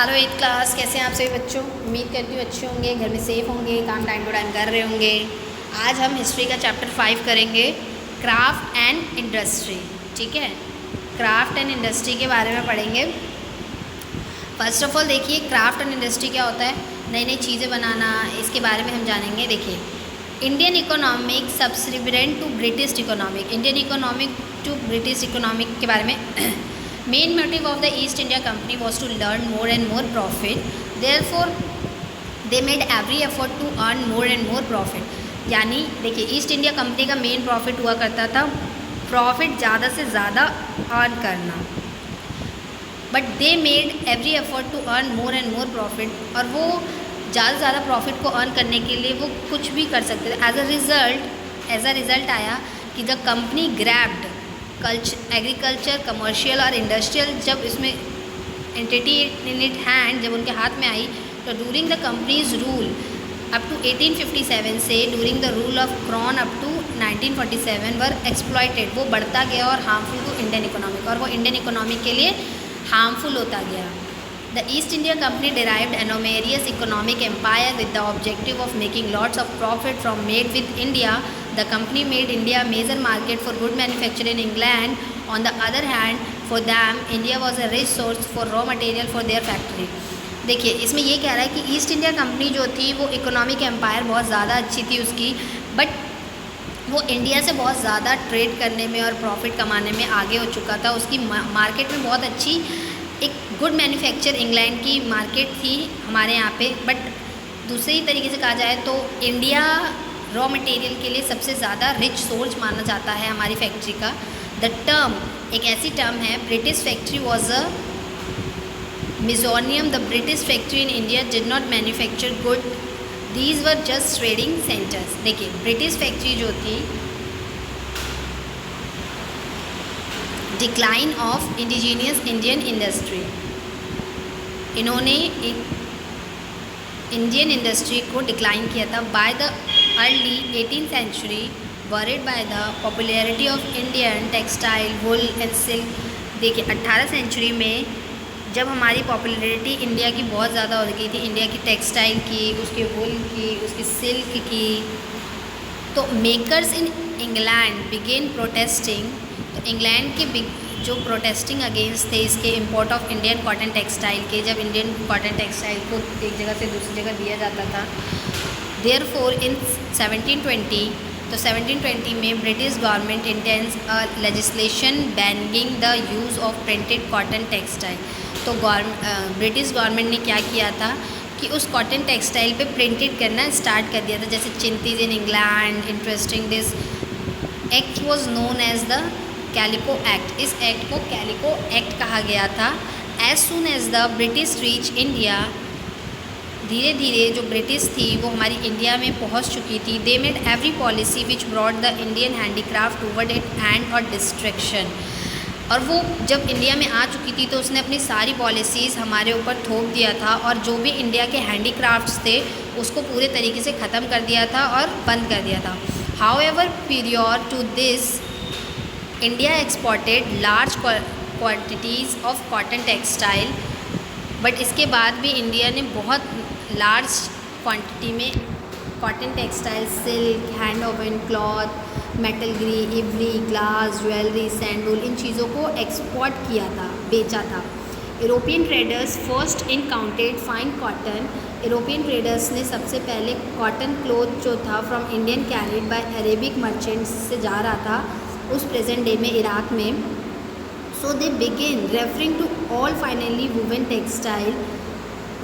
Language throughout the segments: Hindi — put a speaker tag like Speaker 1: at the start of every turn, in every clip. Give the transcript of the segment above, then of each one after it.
Speaker 1: हेलो 8th क्लास, कैसे हैं आप सभी बच्चों। उम्मीद करती हूँ अच्छे होंगे, घर में सेफ़ होंगे, काम टाइम टू टाइम कर रहे होंगे। आज हम हिस्ट्री का चैप्टर 5 करेंगे, क्राफ्ट एंड इंडस्ट्री। ठीक है, क्राफ्ट एंड इंडस्ट्री के बारे में पढ़ेंगे। फर्स्ट ऑफ ऑल देखिए, क्राफ्ट एंड इंडस्ट्री क्या होता है। नई नई चीज़ें बनाना, इसके बारे में हम जानेंगे। देखिए, Indian economic subsequent to British economic, Indian economic to British economic के बारे में। Main motive of the East India company was to learn more and more profit, therefore they made every effort to earn more and more profit. यानी देखिए, ईस्ट इंडिया कंपनी का मेन प्रॉफिट हुआ करता था प्रॉफिट ज़्यादा से ज़्यादा अर्न करना, but they made every effort to earn more and more profit. और वो ज़्यादा से ज़्यादा प्रॉफिट को अर्न करने के लिए वो कुछ भी कर सकते थे। एज अ रिज़ल्ट आया कि the company grabbed agriculture, commercial और इंडस्ट्रियल, जब इसमें एंटिटी इन इट हैंड, जब उनके हाथ में आई, तो during the company's rule up to 1857 से during the rule of crown up to 1947 were exploited, वो बढ़ता गया और हार्मफुल टू इंडियन इकोनॉमिक, और वो इंडियन इकोनॉमिक के लिए हार्मफुल होता गया। The East India Company derived enormous economic empire with the objective of making lots of profit from trade with India. The company made India a major market for good manufacture in England. On the other hand, for them, India was a rich source for raw material for their factory. देखिए, इसमें ये कह रहा है कि ईस्ट इंडिया कंपनी जो थी वो इकोनॉमिक एम्पायर बहुत ज़्यादा अच्छी थी उसकी, बट वो इंडिया से बहुत ज़्यादा ट्रेड करने में और प्रॉफिट कमाने में आगे हो चुका था। उसकी मार्केट में बहुत अच्छी एक गुड मैन्युफैक्चर इंग्लैंड की मार्केट थी हमारे यहाँ पे। बट दूसरी तरीके से कहा जाए तो इंडिया रॉ मटेरियल के लिए सबसे ज़्यादा रिच सोर्स माना जाता है हमारी फैक्ट्री का। द टर्म एक ऐसी टर्म है, British factory was a misnomer. The British factory in India did not manufacture good, these were just trading centres. देखिए, ब्रिटिश फैक्ट्री जो थी, decline of indigenous Indian industry, इन्होंने इंडियन इंडस्ट्री को डिक्लाइन किया था। By the early 18th century, worried by the popularity of Indian textile, wool and silk. देखिए, 18th सेंचुरी में जब हमारी पॉपुलैरिटी इंडिया की बहुत ज़्यादा हो गई थी, इंडिया की टेक्सटाइल की, उसके वुल की, उसकी सिल्क की, तो makers in England began protesting. तो इंग्लैंड के जो प्रोटेस्टिंग अगेंस्ट थे इसके import of Indian cotton textile के, जब इंडियन कॉटन टेक्सटाइल को एक जगह से दूसरी जगह दिया जाता था। देयरफॉर इन 1720, तो 1720 में British government intense a legislation banning the use of printed cotton textile. तो ब्रिटिश गवर्नमेंट ने क्या किया था कि उस कॉटन टेक्सटाइल पे प्रिंटेड करना स्टार्ट कर दिया था, जैसे chintzes in England. Interesting, this act was known as the calico act. इस एक्ट को कैलिको एक्ट कहा गया था। As soon as the British reach India, धीरे धीरे जो ब्रिटिश थी वो हमारी इंडिया में पहुंच चुकी थी। They made every policy which brought the Indian handicraft toward it end और डिस्ट्रक्शन। और वो जब इंडिया में आ चुकी थी तो उसने अपनी सारी पॉलिसीज़ हमारे ऊपर थोप दिया था, और जो भी इंडिया के हैंडीक्राफ्ट्स थे उसको पूरे तरीके से ख़त्म कर दिया था और बंद कर दिया था। However prior to this, India exported large quantities of cotton textile, but इसके बाद भी इंडिया ने बहुत लार्ज क्वांटिटी में cotton textile, silk, hand woven cloth, metal ivory, glass, jewellery, sandal, इन चीज़ों को एक्सपोर्ट किया था, बेचा था। European traders first encountered fine cotton. European traders ने सबसे पहले कॉटन क्लोथ जो था from Indian carried by Arabic merchants से जा रहा था उस प्रेजेंट डे में इराक में। So they begin referring to all finely woven textile.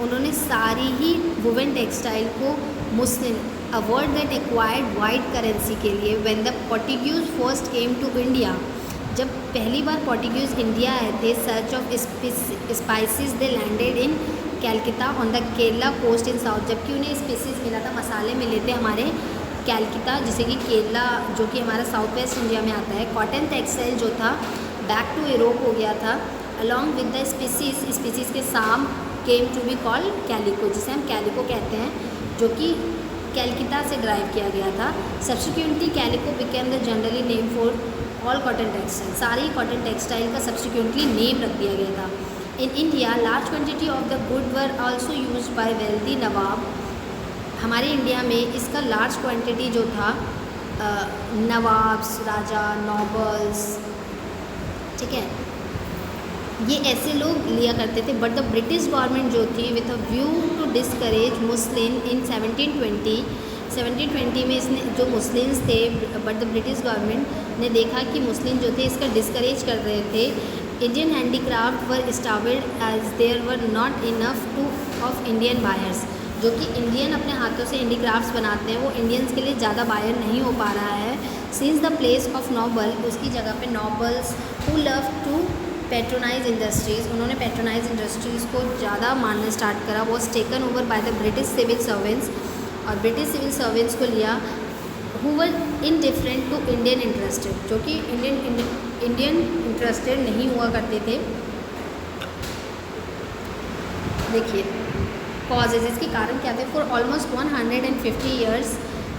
Speaker 1: उन्होंने सारी ही वुवन टेक्सटाइल को muslin, a word that acquired wide currency के लिए। When the Portuguese first came to India, जब पहली बार पोर्टुगीज इंडिया आए थे, search of spices, they landed in Calicut on the Kerala coast in south. जबकि उन्हें स्पीसीज मिला था, मसाले मिले थे हमारे कैलकाटा, जिसे कि केरला जो कि हमारा साउथ वेस्ट इंडिया में आता है। कॉटन टेक्सटाइल जो था बैक टू यूरोप हो गया था, अलॉन्ग विद द स्पीसीज के same came to be called calico, जिसे हम कैलिको कहते हैं, जो कि कैलकाटा से ड्राइव किया गया था। Subsequently calico became the generally name for all cotton textile. सारी कॉटन टेक्सटाइल का सब्सिक्वेंटली नेम रख दिया गया था। In India large quantity of the good were also used by wealthy nawab. हमारे इंडिया में इसका लार्ज क्वान्टिटी जो था नवाब्स, राजा, नॉबल्स, ठीक है, ये ऐसे लोग लिया करते थे। बट द ब्रिटिश गवर्नमेंट जो थी with a view to discourage muslin in 1720 में इसने जो मुस्लिम्स थे, बट द ब्रिटिश गवर्नमेंट ने देखा कि मुस्लिम जो थे इसका डिस्करेज कर रहे थे। Indian handicraft were established as there were not enough to of Indian buyers. जो कि इंडियन अपने हाथों से हैंडीक्राफ्ट्स बनाते हैं वो इंडियंस के लिए ज़्यादा बायर नहीं हो पा रहा है। Since the place of noble, उसकी जगह पे nobles who love to patronise industries, उन्होंने पैट्रोनाइज इंडस्ट्रीज़ को ज़्यादा मानना स्टार्ट करा। Was taken over by the British civil servants, और ब्रिटिश सिविल सर्वेंट्स को लिया who were indifferent to Indian interested, जो कि इंडियन इंटरेस्टेड नहीं हुआ करते थे। देखिए कॉजेज, इसके कारण क्या थे। फॉर ऑलमोस्ट 150 ईयर्स,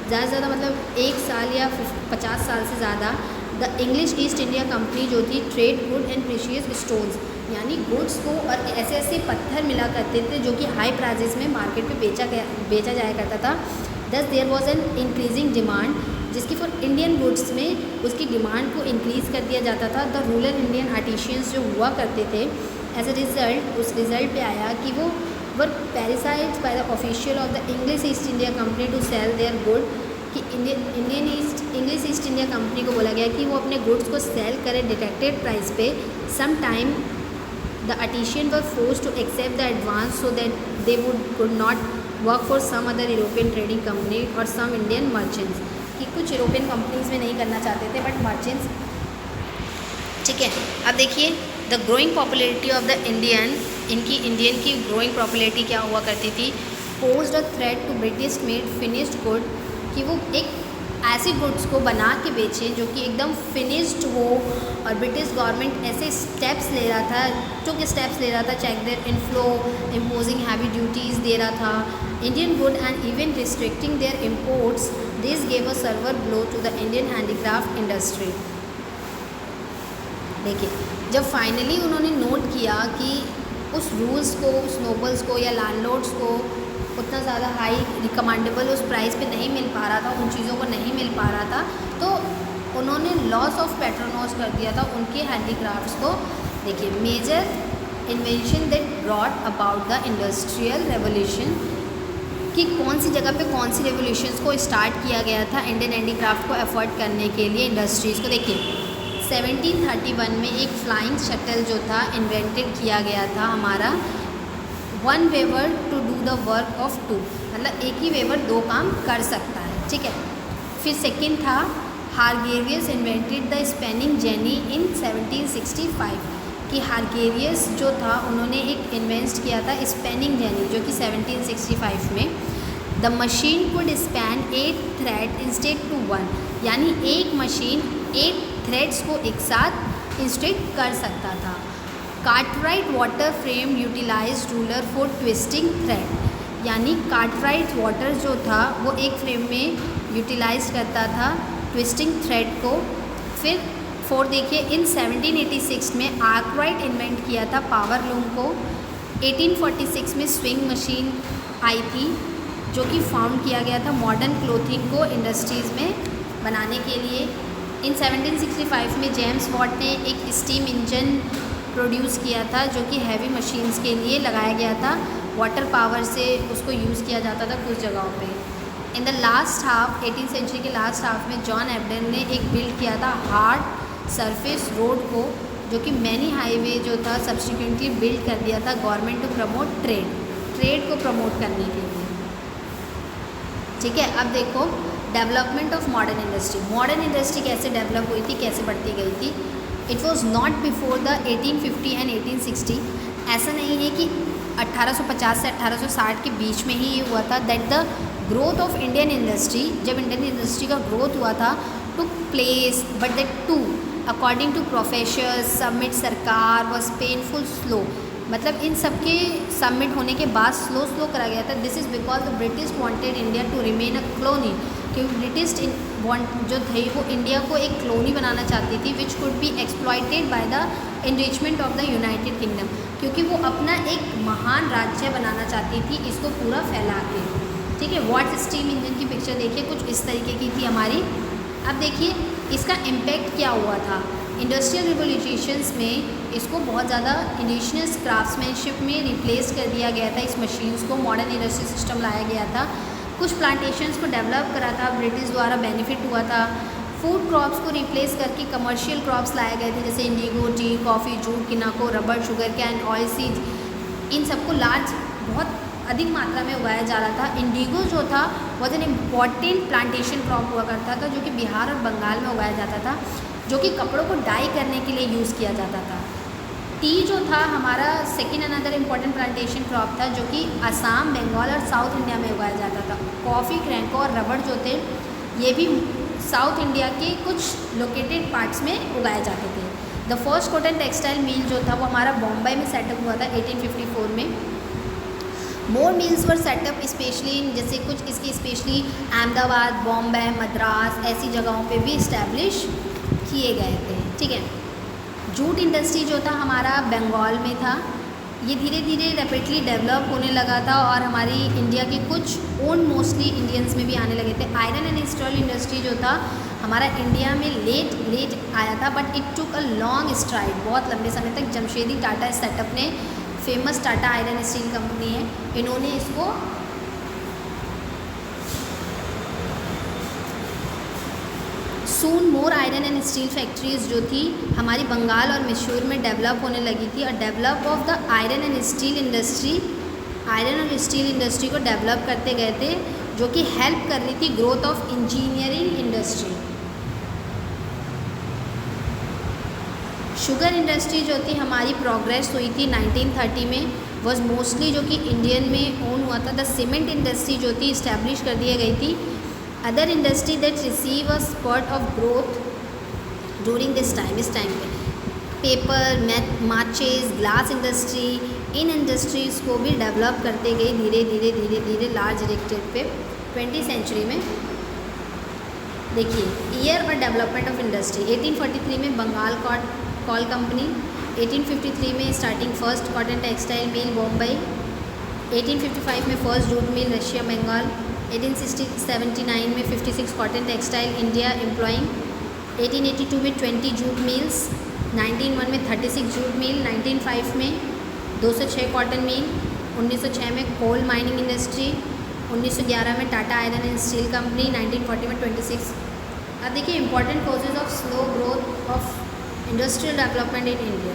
Speaker 1: ज़्यादा से ज़्यादा मतलब 1 साल या 50 साल से ज़्यादा, the English East India company जो थी trade good and precious stones, यानी गुड्स को और ऐसे ऐसे पत्थर मिला करते थे जो कि हाई प्राइजेस में मार्केट में बेचा जाया करता था। Thus there was an increasing demand, जिसकी फॉर इंडियन गुड्स में उसकी डिमांड को इंक्रीज़ कर दिया जाता था। द रूरल इंडियन आर्टिशियंस जो हुआ करते थे, एज ए रिज़ल्ट उस रिज़ल्ट पे आया कि वो were parasites by the official of the English East India Company to sell their good, कि इंग्लिश ईस्ट इंडिया कंपनी को बोला गया कि वो अपने गुड्स को सेल करें डिटेक्टेड प्राइस पे। Some time the artisan were forced to accept the advance so that they could not work for some other European trading company और सम इंडियन मर्चेंट्स, कि कुछ यूरोपियन कंपनीज में नहीं करना चाहते थे बट मर्चेंट्स, ठीक है। अब देखिए the growing popularity of the Indian की ग्रोइंग पॉपुलैरिटी क्या हुआ करती थी। Posed a threat to British made finished good, कि वो एक ऐसे गुड्स को बना के बेचें जो कि एकदम फिनिश्ड हो, और ब्रिटिश गवर्नमेंट ऐसे स्टेप्स ले रहा था, check their inflow, imposing heavy duties दे रहा था Indian good and even restricting their imports. This gave a severe blow to the Indian handicraft industry. देखिए जब फाइनली उन्होंने नोट किया कि उस रूल्स को, उस नोबल्स को या लैंडलॉर्ड्स को उतना ज़्यादा हाई रिकमेंडेबल उस प्राइस पे नहीं मिल पा रहा था, उन चीज़ों को नहीं मिल पा रहा था, तो उन्होंने लॉस ऑफ पैट्रोनोज कर दिया था उनके हैंडीक्राफ्ट्स को। देखिए major invention that brought about the industrial revolution, कि कौन सी जगह पे कौन सी रेवोल्यूशंस को स्टार्ट किया गया था इंडियन हैंडीक्राफ्ट को एफर्ट करने के लिए इंडस्ट्रीज़ को। देखिए 1731 में एक फ्लाइंग शटल जो था इन्वेंटेड किया गया था हमारा, one weaver to do the work of two, मतलब एक ही वेवर 2 काम कर सकता है, ठीक है। फिर सेकंड था हार्गेरियस इन्वेंटेड द स्पेनिंग जेनी इन 1765, कि हार्गेरियस जो था उन्होंने एक इन्वेंट किया था स्पेनिंग जेनी, जो कि 1765 में। The machine could spin 8 thread instead to 1, यानी एक मशीन 8 थ्रेड्स को एक साथ इंस्टेट कर सकता था। Cartwright water frame utilise roller for twisting thread, यानी कार्टराइट वाटर जो था वो एक फ्रेम में यूटिलाइज करता था ट्विस्टिंग थ्रेड को। फिर 4 देखिए इन 1786 में आर्कराइट इन्वेंट किया था पावर लूम को। 1846 में स्विंग मशीन आई थी जो कि फाउंड किया गया था मॉडर्न क्लोथिंग को इंडस्ट्रीज़ में बनाने के लिए। इन 1765 में जेम्स वॉट ने एक स्टीम इंजन प्रोड्यूस किया था जो कि हैवी मशीन्स के लिए लगाया गया था, वाटर पावर से उसको यूज़ किया जाता था कुछ जगहों पे। In the last half 18th century के लास्ट हाफ में जॉन एब्डन ने एक बिल्ड किया था हार्ड सरफेस रोड को, जो कि मैनी हाईवे जो था सब्सिक्वेंटली बिल्ड कर दिया था गवर्नमेंट टू प्रमोट ट्रेड को प्रमोट करने के लिए, ठीक है। अब देखो डेवलपमेंट ऑफ मॉडर्न इंडस्ट्री कैसे डेवलप हुई थी, कैसे बढ़ती गई थी। It was not before the 1850 and 1860, ऐसा नहीं है कि 1850 से 1860 के बीच में ही ये हुआ था। That the growth of Indian industry, जब इंडियन इंडस्ट्री का ग्रोथ हुआ था took place, but that too according to professors Sumit Sarkar was painful slow, मतलब इन सब के सबमिट होने के बाद स्लो करा गया था। This is because the British wanted India to remain a colony, क्योंकि ब्रिटिश जो थे वो इंडिया को एक कॉलोनी बनाना चाहती थी which could be exploited by the enrichment of the United kingdom. क्योंकि वो अपना एक महान राज्य बनाना चाहती थी, इसको पूरा फैला के। ठीक है, वॉट्स स्टीम इंजन की पिक्चर देखिए, कुछ इस तरीके की थी हमारी। अब देखिए इसका इम्पैक्ट क्या हुआ था इंडस्ट्रियल रिवोल्यूशंस में। इसको बहुत ज़्यादा इंडिजिनियस क्राफ्ट्समैनशिप में रिप्लेस कर दिया गया था, इस मशीन्स को मॉडर्न इंडस्ट्री सिस्टम लाया गया था। कुछ प्लांटेशंस को डेवलप करा था, ब्रिटिश द्वारा बेनिफिट हुआ था। फूड क्रॉप्स को रिप्लेस करके कमर्शियल क्रॉप्स लाए गए थे, जैसे इंडिगो, टी, कॉफ़ी, जूट, किनाको, rubber, sugar cane, oil seeds. इन सबको लार्ज बहुत अधिक मात्रा में उगाया जा रहा था। इंडिगो जो था was an important plantation crop हुआ करता था, जो कि बिहार और बंगाल में उगाया जाता था, जो कि कपड़ों को डाई करने के लिए यूज़ किया जाता था। टी जो था हमारा second another important plantation crop था, जो कि असम, बंगाल और साउथ इंडिया में उगाया जाता था। कॉफ़ी, क्रैंको और रबर जो थे ये भी साउथ इंडिया के कुछ लोकेटेड पार्ट्स में उगाए जाते थे। द फर्स्ट कॉटन टेक्सटाइल मिल जो था वो हमारा बॉम्बे में सेटअप हुआ था 1854 में। More mills were set up specially in, जैसे कुछ इसकी स्पेशली अहमदाबाद, बॉम्बे, मद्रास ऐसी जगहों पे भी इस्टेब्लिश किए गए थे। ठीक है, जूट इंडस्ट्री जो था हमारा बंगाल में था। ये धीरे धीरे रैपिडली डेवलप होने लगा था और हमारी इंडिया के कुछ ओन मोस्टली इंडियंस में भी आने लगे थे। आयरन एंड स्टील इंडस्ट्री जो था हमारा इंडिया में लेट आया था, but it took a long STRIDE, बहुत लंबे समय तक। जमशेदी टाटा सेटअप ने, famous Tata iron steel company है, इन्होंने इसको सून मोर आयरन एंड स्टील फैक्ट्रीज जो थी हमारी बंगाल और मैसूर में डेवलप होने लगी थी। और develop of the iron and steel industry, iron और स्टील इंडस्ट्री को डेवलप करते गए थे, जो कि हेल्प कर रही थी growth of engineering industry. Sugar industry जो थी हमारी प्रोग्रेस हुई थी 1930 में, वॉज मोस्टली जो कि इंडियन में ओन हुआ था। द सीमेंट इंडस्ट्री जो थी इस्टेब्लिश कर दी गई थी। Other industry that receive a spot of growth during this time, इस टाइम पे पेपर, माचेस, ग्लास इंडस्ट्री, इन इंडस्ट्रीज़ को भी डेवलप करते गए धीरे लार्ज रेट पे 20वीं सेंचुरी में। देखिए ईयर और डेवलपमेंट ऑफ इंडस्ट्री, 1843 में बंगाल कॉल कंपनी, 1853 में starting first cotton textile mill Bombay, 1855 में first jute mill Rishra Bengal, 1879 में 56 कॉटन टेक्सटाइल इंडिया एम्प्लॉइंग, 1882 में 20 जूट मिल्स, 1901 में 36 जूट मिल, 1905 में 206 कॉटन मिल, 1906 में कोल माइनिंग इंडस्ट्री, 1911 में Tata iron and steel company, 1940 में 26। अब देखिए important causes of slow growth of industrial development in India,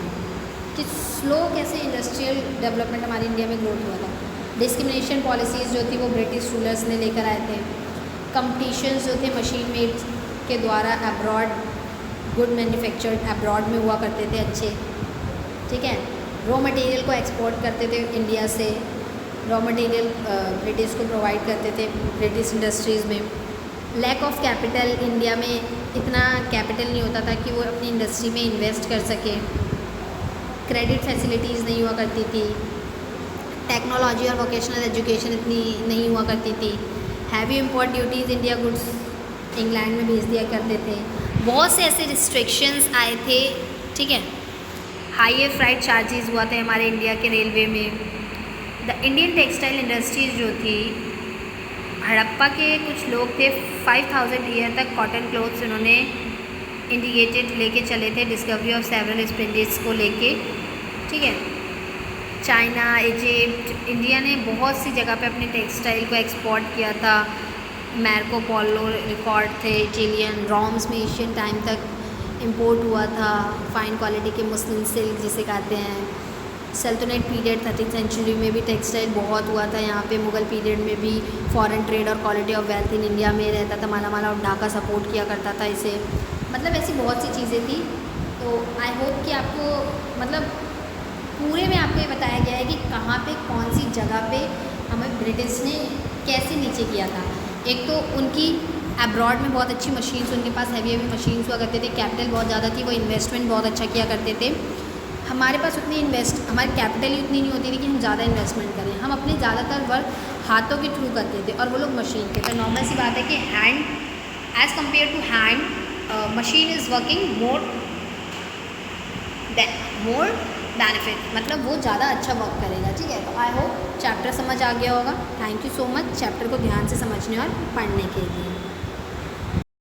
Speaker 1: कि स्लो कैसे इंडस्ट्रियल डेवलपमेंट हमारी इंडिया में ग्रोथ हुआ था। डिस्क्रिमिनेशन पॉलिसीज़ जो थी वो ब्रिटिश रूलर्स ने लेकर आए थे। कंपटीशंस जो थे मशीन मेड के द्वारा अब्रॉड, गुड मैन्युफैक्चर्ड अब्रॉड में हुआ करते थे अच्छे। ठीक है, रॉ मटेरियल को एक्सपोर्ट करते थे इंडिया से, रॉ मटेरियल ब्रिटिश को प्रोवाइड करते थे ब्रिटिश इंडस्ट्रीज़ में। लैक ऑफ कैपिटल, इंडिया में इतना कैपिटल नहीं होता था कि वो अपनी इंडस्ट्री में इन्वेस्ट कर सके। क्रेडिट फैसिलिटीज़ नहीं हुआ करती थी। टेक्नोलॉजी और वोकेशनल एजुकेशन इतनी नहीं हुआ करती थी। Heavy import duties India goods England में भेज दिया करते थे। बहुत से ऐसे रिस्ट्रिक्शंस आए थे। ठीक है, हाई फ्राइट चार्जेस हुआ थे हमारे इंडिया के रेलवे में। द इंडियन टेक्सटाइल इंडस्ट्रीज़ जो थी, हड़प्पा के कुछ लोग थे 5000 ईयर तक कॉटन क्लोथ्स उन्होंने इंडिकेटेड लेके चले थे, डिस्कवरी ऑफ सेवरल स्पेंडिस को लेके। ठीक है, चाइना, इजिप्ट, इंडिया ने बहुत सी जगह पे अपने टेक्सटाइल को एक्सपोर्ट किया था। मार्को पोलो रिकॉर्ड थे, इटालियन रोम्स में एशियन टाइम तक इंपोर्ट हुआ था। फाइन क्वालिटी के मुस्लिम सिल्क जिसे कहते हैं। सल्तनत पीरियड 13वीं सेंचुरी में भी टेक्सटाइल बहुत हुआ था यहाँ पे। मुग़ल पीरियड में भी फॉरेन ट्रेड और quality of wealth in India में रहता था। मालामाल और ढाका सपोर्ट किया करता था इसे। मतलब ऐसी बहुत सी चीज़ें थी। तो आई होप कि आपको मतलब पूरे में आपको ये बताया गया है कि कहाँ पे कौन सी जगह पे हमें ब्रिटिश ने कैसे नीचे किया था। एक तो उनकी अब्रॉड में बहुत अच्छी मशीन्स, उनके पास हैवी मशीन्स हुआ करते थे। कैपिटल बहुत ज़्यादा थी, वो इन्वेस्टमेंट बहुत अच्छा किया करते थे। हमारे पास उतनी हमारी कैपिटल ही उतनी नहीं होती थी कि हम ज़्यादा इन्वेस्टमेंट करें। हम अपने ज़्यादातर वर्क हाथों के थ्रू करते थे और वो लोग मशीन के। तो नॉर्मल सी बात है कि hand as compare to hand machine is working more benefit, मतलब वो ज़्यादा अच्छा वर्क करेगा। ठीक है, तो आई होप चैप्टर समझ आ गया होगा। Thank you so much chapter को ध्यान से समझने और पढ़ने के लिए।